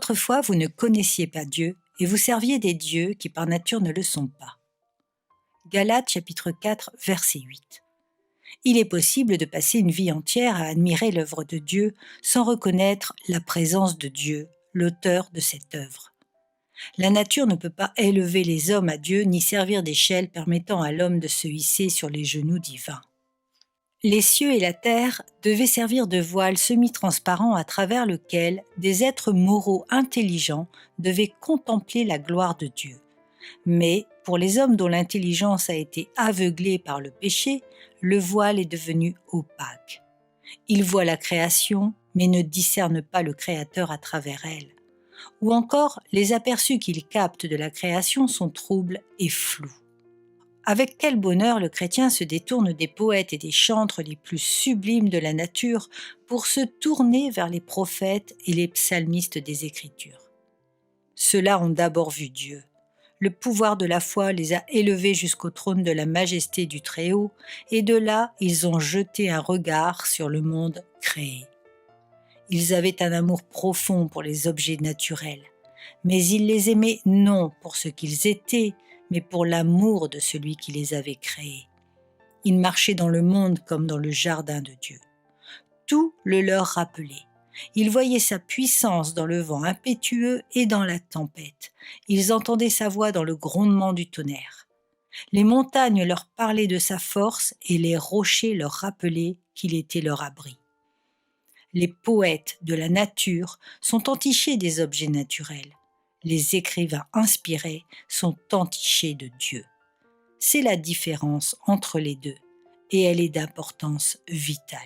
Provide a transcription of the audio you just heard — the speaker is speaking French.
Autrefois, vous ne connaissiez pas Dieu et vous serviez des dieux qui par nature ne le sont pas. Galates chapitre 4, verset 8. Il est possible de passer une vie entière à admirer l'œuvre de Dieu sans reconnaître la présence de Dieu, l'auteur de cette œuvre. La nature ne peut pas élever les hommes à Dieu ni servir d'échelle permettant à l'homme de se hisser sur les genoux divins. Les cieux et la terre devaient servir de voile semi-transparent à travers lequel des êtres moraux intelligents devaient contempler la gloire de Dieu. Mais pour les hommes dont l'intelligence a été aveuglée par le péché, le voile est devenu opaque. Ils voient la création, mais ne discernent pas le Créateur à travers elle. Ou encore, les aperçus qu'ils captent de la création sont troubles et flous. Avec quel bonheur le chrétien se détourne des poètes et des chantres les plus sublimes de la nature pour se tourner vers les prophètes et les psalmistes des Écritures. Ceux-là ont d'abord vu Dieu. Le pouvoir de la foi les a élevés jusqu'au trône de la majesté du Très-Haut, et de là, ils ont jeté un regard sur le monde créé. Ils avaient un amour profond pour les objets naturels, mais ils les aimaient non pour ce qu'ils étaient, mais pour l'amour de celui qui les avait créés. Ils marchaient dans le monde comme dans le jardin de Dieu. Tout le leur rappelait. Ils voyaient sa puissance dans le vent impétueux et dans la tempête. Ils entendaient sa voix dans le grondement du tonnerre. Les montagnes leur parlaient de sa force et les rochers leur rappelaient qu'il était leur abri. Les poètes de la nature sont entichés des objets naturels. Les écrivains inspirés sont entichés de Dieu. C'est la différence entre les deux, et elle est d'importance vitale.